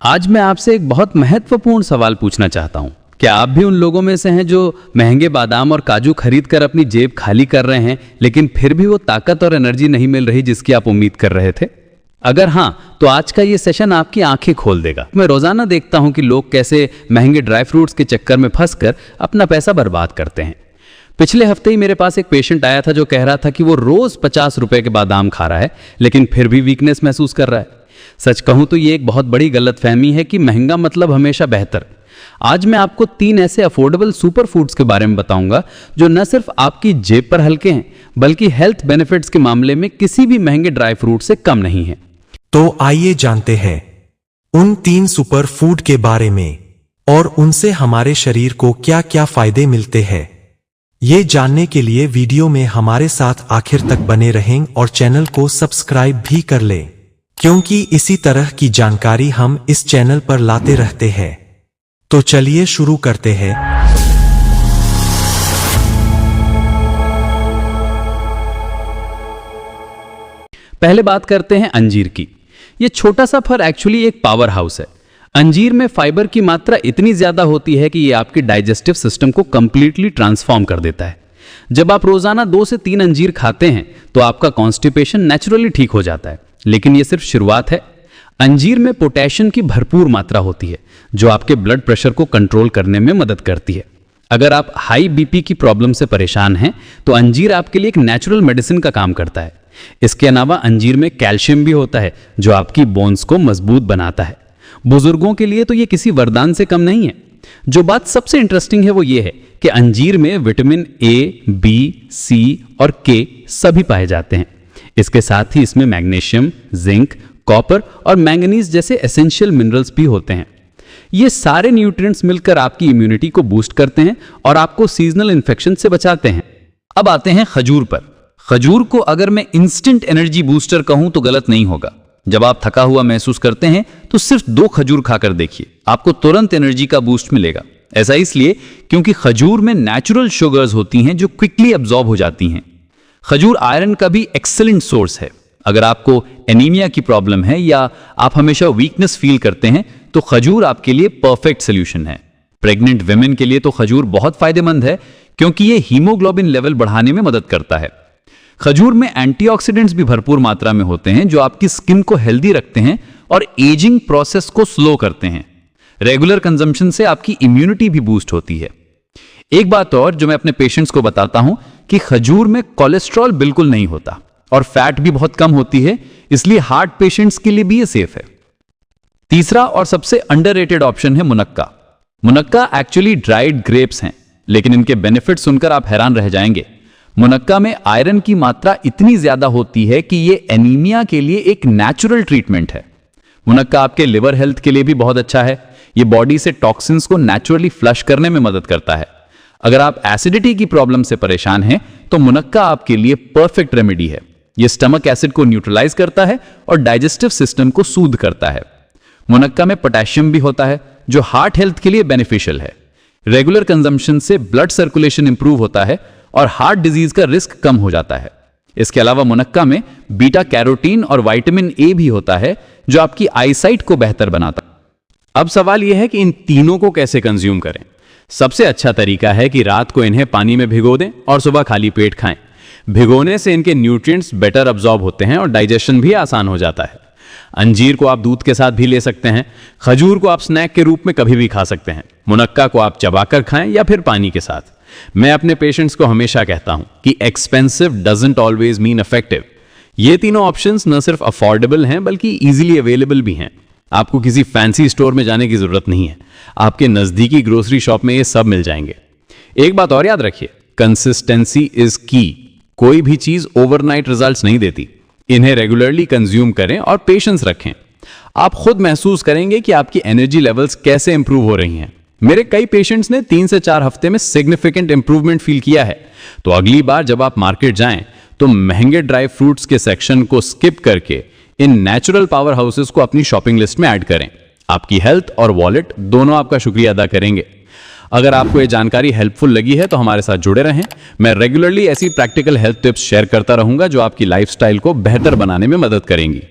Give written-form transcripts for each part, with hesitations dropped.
आज मैं आपसे एक बहुत महत्वपूर्ण सवाल पूछना चाहता हूं। क्या आप भी उन लोगों में से हैं जो महंगे बादाम और काजू खरीद कर अपनी जेब खाली कर रहे हैं, लेकिन फिर भी वो ताकत और एनर्जी नहीं मिल रही जिसकी आप उम्मीद कर रहे थे? अगर हां, तो आज का ये सेशन आपकी आंखें खोल देगा। मैं रोजाना देखता हूं कि लोग कैसे महंगे ड्राई फ्रूट्स के चक्कर में फंसकर अपना पैसा बर्बाद करते हैं। पिछले हफ्ते ही मेरे पास एक पेशेंट आया था जो कह रहा था कि वो रोज 50 रुपए के बादाम खा रहा है, लेकिन फिर भी वीकनेस महसूस कर रहा है। सच कहूं तो ये एक बहुत बड़ी गलतफहमी है कि महंगा मतलब हमेशा बेहतर। आज मैं आपको 3 ऐसे अफोर्डेबल सुपर फूड्स के बारे में बताऊंगा जो न सिर्फ आपकी जेब पर हल्के हैं, बल्कि हेल्थ बेनिफिट्स के मामले में किसी भी महंगे ड्राई फ्रूट से कम नहीं है। तो आइए जानते हैं उन 3 सुपर फूड के बारे में और उनसे हमारे शरीर को क्या क्या फायदे मिलते हैं। ये जानने के लिए वीडियो में हमारे साथ आखिर तक बने रहें और चैनल को सब्सक्राइब भी कर लें, क्योंकि इसी तरह की जानकारी हम इस चैनल पर लाते रहते हैं। तो चलिए शुरू करते हैं। पहले बात करते हैं अंजीर की। ये छोटा सा फल एक्चुअली एक पावर हाउस है। अंजीर में फाइबर की मात्रा इतनी ज्यादा होती है कि ये आपके डाइजेस्टिव सिस्टम को कंप्लीटली ट्रांसफॉर्म कर देता है। जब आप रोजाना 2 से 3 अंजीर खाते हैं तो आपका कॉन्स्टिपेशन नेचुरली ठीक हो जाता है। लेकिन ये सिर्फ शुरुआत है। अंजीर में पोटेशियम की भरपूर मात्रा होती है जो आपके ब्लड प्रेशर को कंट्रोल करने में मदद करती है। अगर आप हाई बीपी की प्रॉब्लम से परेशान हैं तो अंजीर आपके लिए एक नेचुरल मेडिसिन का काम करता है। इसके अलावा अंजीर में कैल्शियम भी होता है जो आपकी बोन्स को मजबूत बनाता है। बुजुर्गों के लिए तो ये किसी वरदान से कम नहीं है। जो बात सबसे इंटरेस्टिंग है वो ये है कि अंजीर में विटामिन ए, बी, सी और के सभी पाए जाते हैं। इसके साथ ही इसमें मैग्नीशियम, जिंक, कॉपर और मैंगनीज जैसे एसेंशियल मिनरल्स भी होते हैं। ये सारे न्यूट्रिएंट्स मिलकर आपकी इम्यूनिटी को बूस्ट करते हैं और आपको सीजनल इन्फेक्शन से बचाते हैं। अब आते हैं खजूर पर। खजूर को अगर मैं इंस्टेंट एनर्जी बूस्टर कहूं तो गलत नहीं होगा। जब आप थका हुआ महसूस करते हैं तो सिर्फ 2 खजूर खाकर देखिए, आपको तुरंत एनर्जी का बूस्ट मिलेगा। ऐसा इसलिए क्योंकि खजूर में नेचुरल शुगर्स होती हैं जो क्विकली अब्सॉर्ब हो जाती हैं। खजूर आयरन का भी एक्सीलेंट सोर्स है। अगर आपको एनीमिया की प्रॉब्लम है या आप हमेशा वीकनेस फील करते हैं तो खजूर आपके लिए परफेक्ट सोल्यूशन है। प्रेग्नेंट वुमेन के लिए तो खजूर बहुत फायदेमंद है क्योंकि ये हीमोग्लोबिन लेवल बढ़ाने में मदद करता है। खजूर में एंटीऑक्सीडेंट्स भी भरपूर मात्रा में होते हैं जो आपकी स्किन को हेल्दी रखते हैं और एजिंग प्रोसेस को स्लो करते हैं। रेगुलर कंजम्पशन से आपकी इम्यूनिटी भी बूस्ट होती है। एक बात और जो मैं अपने पेशेंट्स को बताता हूं कि खजूर में कोलेस्ट्रॉल बिल्कुल नहीं होता और फैट भी बहुत कम होती है, इसलिए हार्ट पेशेंट्स के लिए भी ये सेफ है। तीसरा और सबसे अंडररेटेड ऑप्शन है मुनक्का। मुनक्का एक्चुअली ड्राइड ग्रेप्स हैं, लेकिन इनके बेनिफिट सुनकर आप हैरान रह जाएंगे। मुनक्का में आयरन की मात्रा इतनी ज्यादा होती है कि ये एनीमिया के लिए एक नेचुरल ट्रीटमेंट है। मुनक्का आपके लिवर हेल्थ के लिए भी बहुत अच्छा है। ये बॉडी से टॉक्सिन्स को नेचुरली फ्लश करने में मदद करता है। अगर आप एसिडिटी की प्रॉब्लम से परेशान हैं तो मुनक्का आपके लिए परफेक्ट रेमेडी है। ये स्टमक एसिड को न्यूट्रलाइज करता है और डाइजेस्टिव सिस्टम को सूद करता है। मुनक्का में पोटेशियम भी होता है जो हार्ट हेल्थ के लिए बेनिफिशियल है। रेगुलर कंजम्पशन से ब्लड सर्कुलेशन इंप्रूव होता है और हार्ट डिजीज का रिस्क कम हो जाता है। इसके अलावा मुनक्का में बीटा कैरोटीन और विटामिन ए भी होता है जो आपकी आईसाइट को बेहतर बनाता है। अब सवाल यह है कि इन तीनों को कैसे कंज्यूम करें। सबसे अच्छा तरीका है कि रात को इन्हें पानी में भिगो दें और सुबह खाली पेट खाएं। भिगोने से इनके न्यूट्रिएंट्स बेटर अब्सॉर्ब होते हैं और डाइजेशन भी आसान हो जाता है। अंजीर को आप दूध के साथ भी ले सकते हैं। खजूर को आप स्नैक के रूप में कभी भी खा सकते हैं। मुनक्का को आप चबाकर खाएं या फिर पानी के साथ। मैं अपने पेशेंट्स को हमेशा कहता हूं कि expensive doesn't always mean effective. ये तीनों ऑप्शंस न सिर्फ अफोर्डेबल हैं बल्कि इजीली अवेलेबल भी हैं। आपको किसी फैंसी स्टोर में जाने की जरूरत नहीं है, आपके नजदीकी ग्रोसरी शॉप में ये सब मिल जाएंगे। एक बात और याद रखिए, कंसिस्टेंसी इज की। कोई भी चीज ओवरनाइट रिजल्ट्स नहीं देती। इन्हें रेगुलरली कंज्यूम करें और पेशेंस रखें। आप खुद महसूस करेंगे कि आपकी एनर्जी लेवल्स कैसे इंप्रूव हो रही हैं। मेरे कई पेशेंट्स ने 3 से 4 हफ्ते में सिग्निफिकेंट इंप्रूवमेंट फील किया है। तो अगली बार जब आप मार्केट जाएं तो महंगे ड्राई फ्रूट्स के सेक्शन को स्किप करके इन नेचुरल पावर हाउसेस को अपनी शॉपिंग लिस्ट में ऐड करें। आपकी हेल्थ और वॉलेट दोनों आपका शुक्रिया अदा करेंगे। अगर आपको ये जानकारी हेल्पफुल लगी है तो हमारे साथ जुड़े रहें। मैं रेगुलरली ऐसी प्रैक्टिकल हेल्थ टिप्स शेयर करता रहूंगा जो आपकी लाइफस्टाइल को बेहतर बनाने में मदद करेंगी।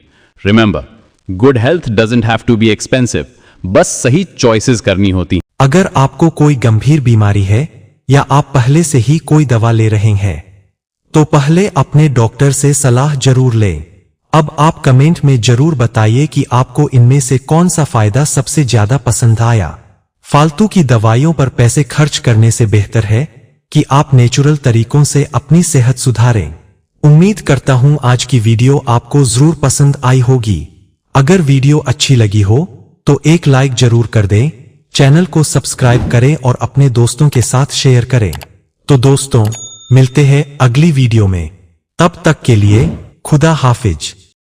Remember, good health doesn't have to be expensive, बस सही चॉइसेस करनी होती। अगर आपको कोई गंभीर बीमारी है या आप पहले से ही कोई दवा ले रहे हैं तो पहले अपने डॉक्टर से सलाह जरूर लें। अब आप कमेंट में जरूर बताइए कि आपको इनमें से कौन सा फायदा सबसे ज्यादा पसंद आया। फालतू की दवाइयों पर पैसे खर्च करने से बेहतर है कि आप नेचुरल तरीकों से अपनी सेहत सुधारें। उम्मीद करता हूं आज की वीडियो आपको जरूर पसंद आई होगी। अगर वीडियो अच्छी लगी हो तो एक लाइक जरूर कर दें, चैनल को सब्सक्राइब करें और अपने दोस्तों के साथ शेयर करें। तो दोस्तों, मिलते हैं अगली वीडियो में, तब तक के लिए खुदा हाफिज।